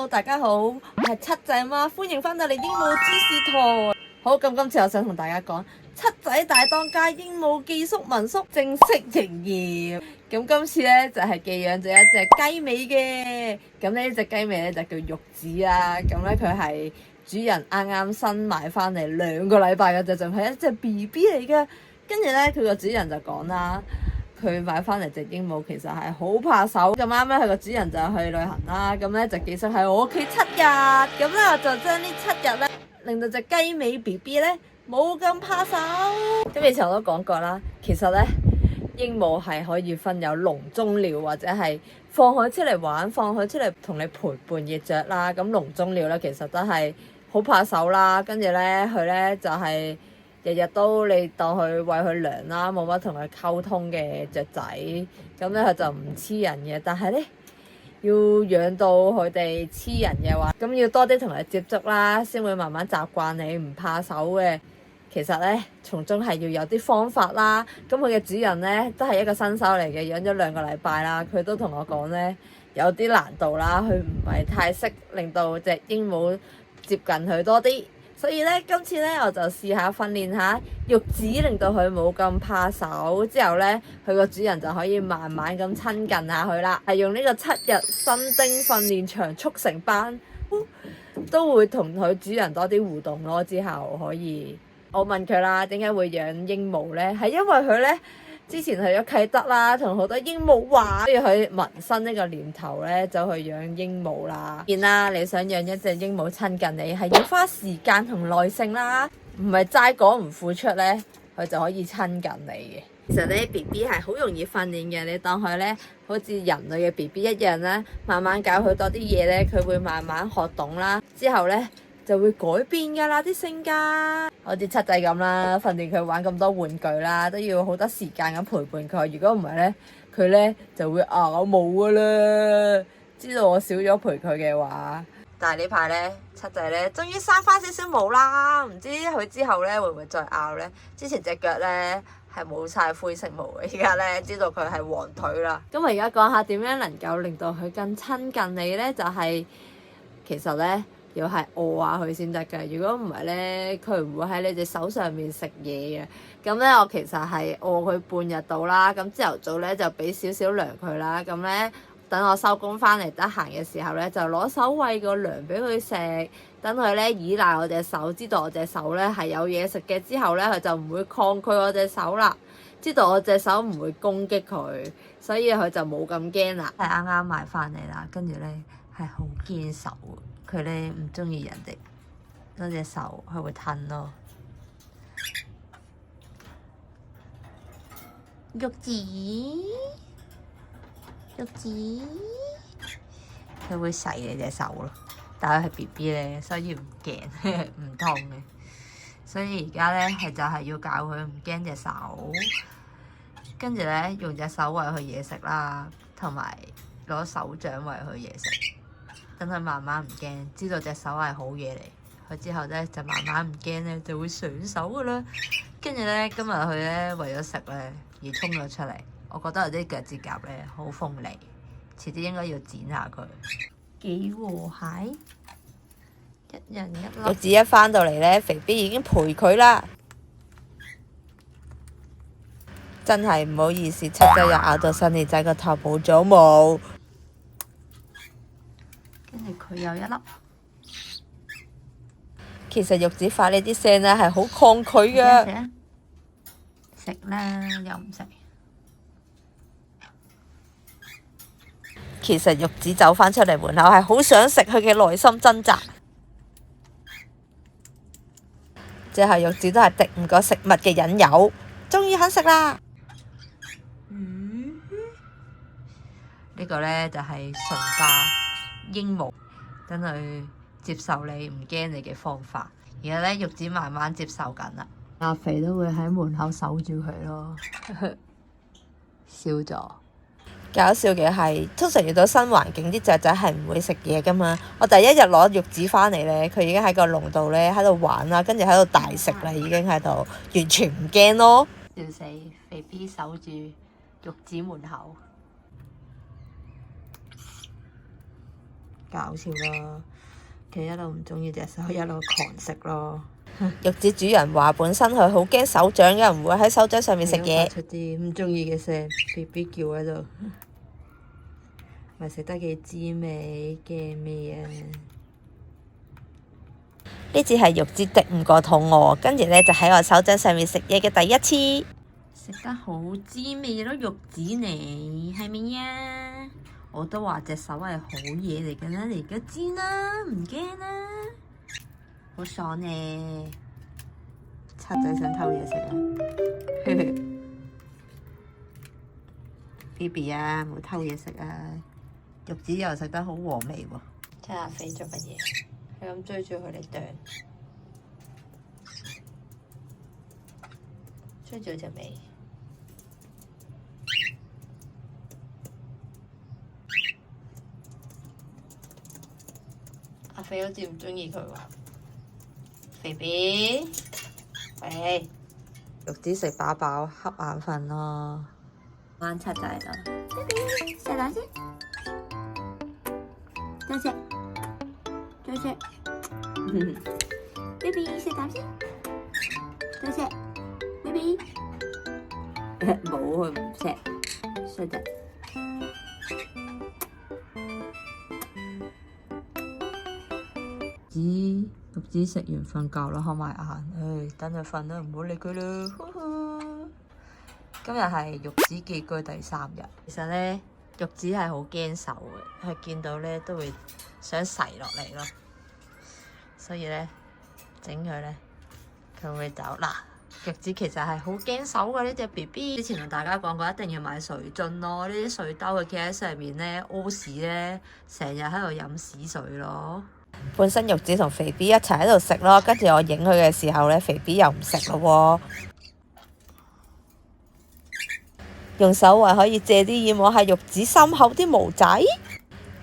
大家好，我係七仔媽，歡迎翻到嚟鸚鵡知識台。好，咁今次我想同大家講，七仔大當家鸚鵡寄宿民宿正式營業。咁今次咧就係寄養咗一隻雞尾嘅，咁呢隻雞尾咧就叫玉子啦。咁咧佢係主人啱啱新買翻嚟2個禮拜嘅啫，仲係一隻 BB 嚟嘅。跟住咧佢個主人就講啦。佢買翻嚟隻鸚鵡其實係好怕手，咁啱咧佢個主人就去旅行啦，咁咧就寄宿喺我屋企7日，咁咧我就將呢7日咧令到隻雞尾 BB 咧冇咁怕手。咁以前我都講過啦，其實咧鸚鵡係可以分有籠中鳥或者係放佢出嚟玩，放佢出嚟同你陪伴嘅雀啦。咁籠中鳥咧其實都係好怕手啦，跟住咧佢咧就係、日日都你當佢餵佢糧啦，冇乜同佢溝通嘅雀仔，咁咧佢就唔黐人嘅。但係咧要養到佢哋黐人嘅話，咁要多啲同佢接觸啦，先會慢慢習慣你，唔怕手嘅。其實咧從中係要有啲方法啦。咁佢嘅主人咧都係一個新手嚟嘅，養咗2個禮拜啦，佢都同我講咧有啲難度啦，佢唔係太識令到隻鸚鵡接近佢多啲。所以咧，今次咧我就試下訓練下玉子，令到佢冇咁怕手。之後咧，佢個主人就可以慢慢咁親近下佢啦。係用呢個7日新丁訓練場速成班，都會同佢主人多啲互動咯。之後可以，我問佢啦，點解會養鸚鵡咧？係因為佢咧之前去咗啟德啦，同好多鸚鵡玩，所以佢萌生呢個念頭咧，就去養鸚鵡啦。當然啦，你想養一隻鸚鵡親近你，係要花時間同耐性啦，唔係齋講唔付出咧，佢就可以親近你嘅。其實咧 BB 係好容易訓練嘅，你當佢咧好似人類嘅 BB 一樣啦，慢慢教佢多啲嘢咧，佢會慢慢學懂啦。之後咧就會改變㗎啦啲性格，好似七仔咁啦，訓練佢玩咁多玩具啦，都要好多時間咁陪伴佢。如果唔係咧，佢咧就會咬毛㗎啦。知道我少咗陪佢嘅話，但係呢排咧七仔咧終於生翻少少毛啦，唔知佢之後咧會唔會再咬咧？之前隻腳咧係冇晒灰色毛嘅，而家咧知道佢係黃腿啦。咁我而家講下點樣能夠令到佢更親近你咧，就係、其實咧。要係餓下佢先得㗎，如果唔係咧，佢唔會喺你隻手上面食嘢嘅。咁咧，我其實係餓佢半日到啦。咁朝頭早咧就俾少少糧佢啦。咁咧，等我收工翻嚟得閒嘅時候咧，就攞手餵個糧俾佢食。等佢咧依賴我隻手，知道我隻手咧係有嘢食嘅之後咧，佢就唔會抗拒我隻手啦。知道我隻手唔會攻擊佢，所以佢就冇咁驚啦。係啱啱買翻嚟啦，跟住咧係好堅手。佢咧唔中意人哋攞隻手，佢會褪咯。玉子，玉子，佢會洗你隻手咯。但係佢係 BB 咧，所以唔驚，唔痛嘅。所以而家咧係就係要教佢唔驚隻手，跟住咧用隻手餵佢嘢食啦，同埋攞手掌餵佢嘢食。等佢慢慢唔驚，知道隻手係好嘢嚟，佢之後咧就慢慢唔驚咧，就會上手噶啦。跟住咧，今日佢咧為咗食咧而衝咗出嚟，我覺得有啲腳趾甲咧好鋒利，遲啲應該要剪下佢。幾和諧，一人一粒。玉子一返到嚟咧，肥 B 已經陪佢啦。真係唔好意思，七仔又咬到新年仔個頭冇咗毛。跟住佢有一粒，其實玉子發呢啲聲咧係好抗拒嘅。食啦，又唔食。其實玉子走返出嚟門口係好想食，佢嘅內心掙扎。最後玉子都係敵唔過食物嘅引誘，終於肯食啦。呢個咧就係馴化鸚鵡，等佢接受你唔驚你嘅方法。而家咧玉子慢慢接受緊啦。阿肥都會喺門口守住佢咯，笑咗。搞笑嘅係，通常遇到新環境啲雀仔係唔會食嘢噶嘛。我第一日攞玉子翻嚟咧，佢已經喺個籠度咧喺度玩啦，跟住喺度大食啦，已經喺度完全唔驚咯。笑死，肥 B 守住玉子門口。搞笑咯。佢一路唔中意隻手，一路狂食咯。玉子主人話本身佢好驚手掌，有人會喺手掌上面食嘢。發出啲唔中意嘅聲，BB 叫喺度。咪食得幾滋味，驚咩啊？呢次係玉子敵唔過肚餓，跟住咧就喺我手掌上面食嘢嘅第一次。食得好滋味咯，玉子你係咪呀？我都話隻手係好嘢嚟嘅啦，你而家知啦，唔驚啦，好爽呢！賊仔想偷嘢食啊！BB 啊，冇偷嘢食啊！玉子又食得好和味喎。睇下飛做乜嘢，係咁追住佢嚟啄，追住隻尾。阿飛好似唔中意佢喎，肥肥，喂，玉子食飽飽，瞌眼瞓咯。啱七仔啦，食蛋先，多謝，多謝，BB 食蛋先，多謝，BB，冇佢唔食，衰仔。玉子食完瞓覺啦，開埋眼，等佢瞓啦，唔好理佢啦。今日係玉子寄居第3日，其實咧玉子係好驚手嘅，佢見到咧都會想噬落嚟咯，所以咧整佢咧佢會走嗱。玉子其實係好驚手嘅呢隻 BB， 之前同大家講過，一定要買水樽咯，呢啲水兜佢企喺上面咧屙屎咧，成日喺度飲屎水咯。本身玉子同肥 B 一齊喺度食咯，跟住我影佢嘅時候咧，肥 B 又唔食咯喎。用手話可以借啲耳摸下玉子心口啲毛仔，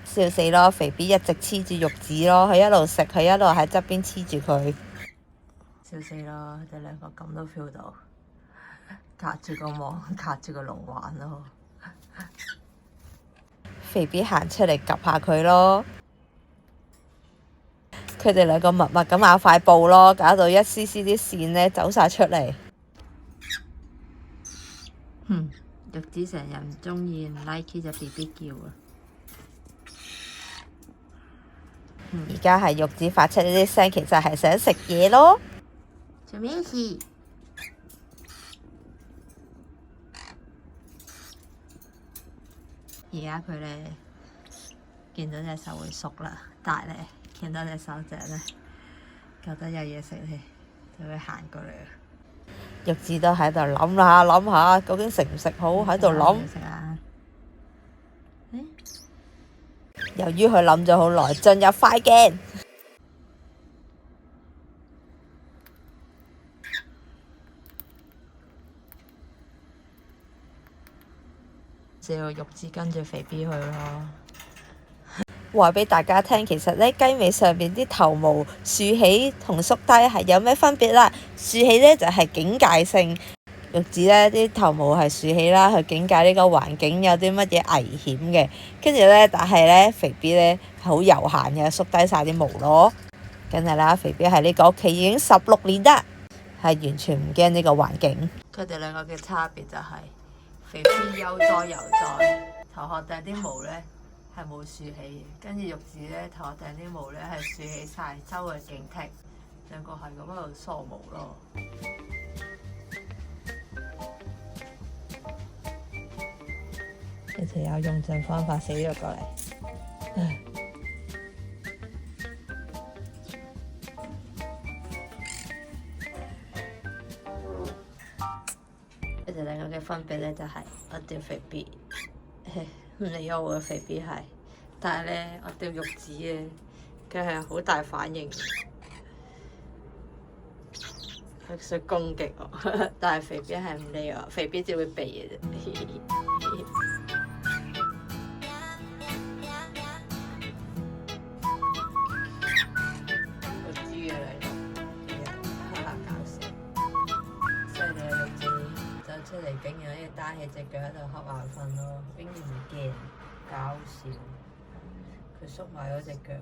笑死咯！肥 B 一直黐住玉子咯，佢一路食，佢一路喺側邊黐住佢，笑死咯！佢哋兩個咁都 feel 到，隔住個網，隔住個籠玩咯。肥 B 行出嚟 𥄫 下佢咯。佢哋兩個密密咁咬塊布咯，搞到一絲絲啲線咧走晒出嚟。玉子成日唔中意唔 like 隻 BB 叫啊！而家係玉子發出呢啲聲，其實係想食嘢咯。做咩事？而家佢咧見到隻手會縮啦，但係咧見到隻手隻咧覺得有嘢食咧，就會行過嚟。玉子都喺度諗下諗下，究竟食唔食好？喺度諗。由於佢諗咗好耐，進入快鏡。只要玉子跟住肥 B 去咯。話俾大家聽，其實咧雞尾上邊啲頭毛豎起同縮低係有咩分別啦？豎起咧就係警戒性，玉子咧啲頭毛係豎起啦，去警戒呢個環境有啲乜嘢危險嘅。跟住咧，但係咧肥 B 咧好悠閒嘅，縮低晒啲毛咯。梗係啦，肥 B 喺呢個屋企已經16年啦，係完全唔驚呢個環境。佢哋兩個嘅差別就係肥 B 悠哉悠哉，頭殼頂啲毛咧係冇豎起嘅，跟住玉子咧頭殼頂啲毛咧係豎起晒，周圍勁剔，兩個係咁喺度梳毛咯。一條友用盡方法死咗過嚟，佢哋兩個嘅分別咧就係我釣肥 B，唔理我嘅肥 B 係，但係咧我釣玉子嘅，佢係好大反應，佢想攻擊我，但係肥 B 係唔理我，肥 B 只會避嘅啫。出嚟竟然可以單起隻腳喺度瞌眼瞓咯，竟然唔驚，搞笑。佢縮埋咗隻腳。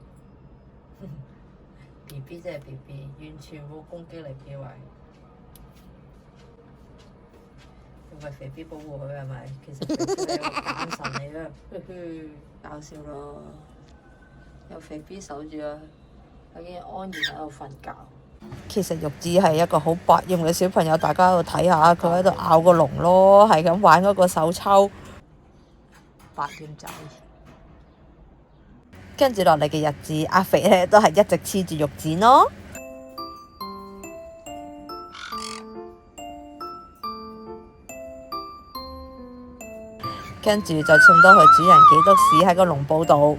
B B 即係 B B， 完全冇攻擊力嘅位。為肥 B 保護佢係咪？其實肥 B 係一個假神嚟嘅，搞笑咯！有肥 B 守住啊，佢已經安然喺度瞓覺。其實玉子係一個好百厭嘅小朋友，大家喺度睇下，佢喺度咬個籠咯，係咁玩嗰個手抽。百厭仔。跟住落嚟嘅日子，阿肥咧都係一直黐住玉子咯。跟住就送多佢主人幾篤屎喺個籠布度。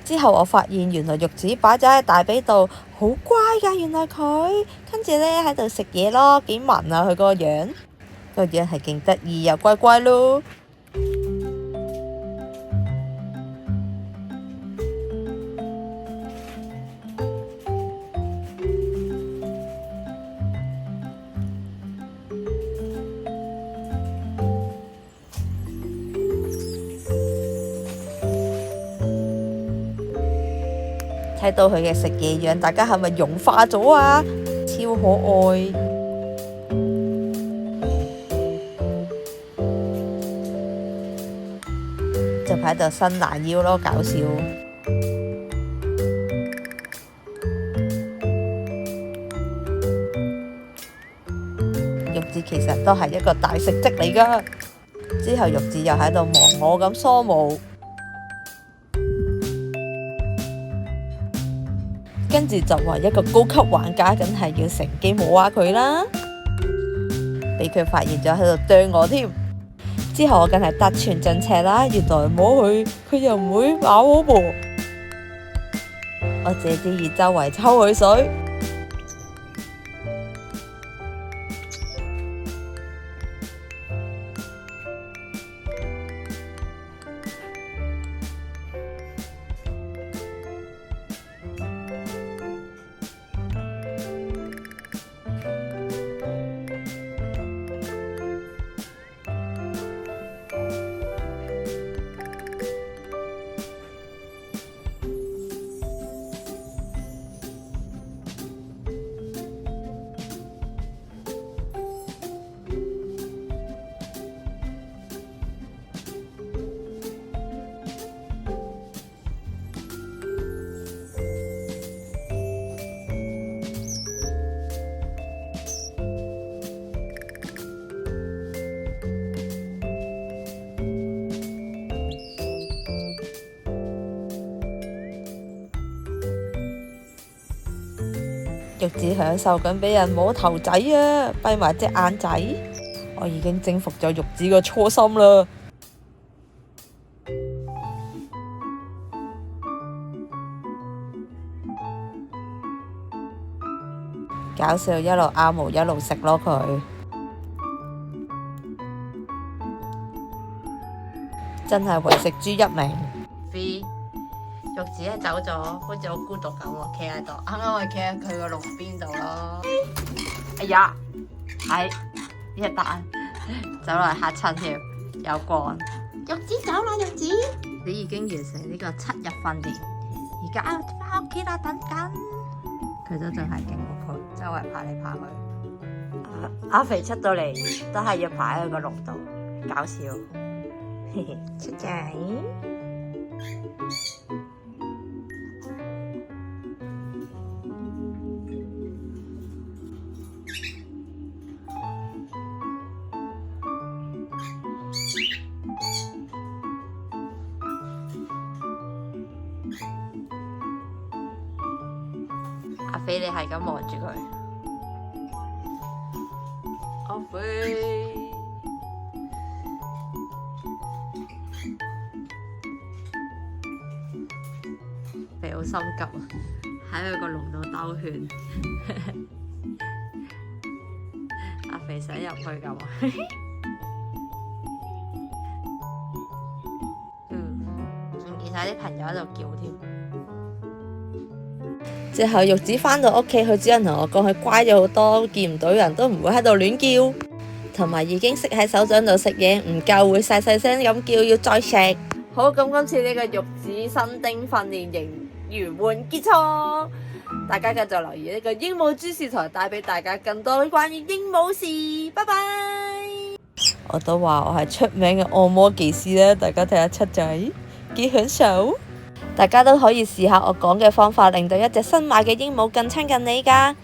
之後我發現原來玉子擺咗喺大髀度，好乖㗎，原來佢。跟住咧喺度食嘢咯，幾文啊佢個樣，個樣係勁得意又乖乖咯。睇到佢嘅食嘢樣，大家係咪融化咗啊？超可愛，就喺度伸懶腰咯，搞笑。玉子其實都係一個大食積嚟㗎。之後玉子又喺度忙我咁梳毛。跟住就話一個高級玩家，梗係要乘機摸下佢啦。俾佢發現咗喺度啄我添。之後我梗係得寸進尺啦。原來摸佢，佢又唔會咬我噃。我借啲熱周圍抽佢水。玉子享受緊俾人摸頭仔啊，閉埋隻眼仔。我已經征服咗玉子個初心啦。搞笑，一路拗毛一路食咯佢，真係為食豬一名。玉子係走咗，好似好孤獨咁喎，企喺度。啱啱我企喺佢個籠邊度咯。哎呀，係一蛋走嚟嚇親添，有光。玉子走啦，玉子，你已經完成呢個7日訓練，而家翻屋企啦，等緊。佢都仲係勁過佢，周圍爬嚟爬去。阿肥出到嚟都係要爬喺佢個籠度，搞笑。嘿嘿，出仔。阿肥，你係咁望住佢。阿肥，肥好心急啊！喺佢個籠度兜圈。阿肥想入去咁啊！仲見晒啲朋友喺度叫添。之後玉子返到屋企，佢主人同我講佢乖咗好多，見唔到人都唔會喺度亂叫。同埋已經識喺手掌度食嘢唔夠，會細細聲咁叫要再食。好，咁今次呢個玉子新丁訓練營圓滿結束，大家繼續留意呢個鸚鵡諸事台，帶俾大家更多關於鸚鵡事。拜拜。我都話我係出名嘅按摩技師咧，大家睇下七仔幾享受。大家都可以試下我講嘅方法，令到一隻新買嘅鸚鵡更親近你㗎。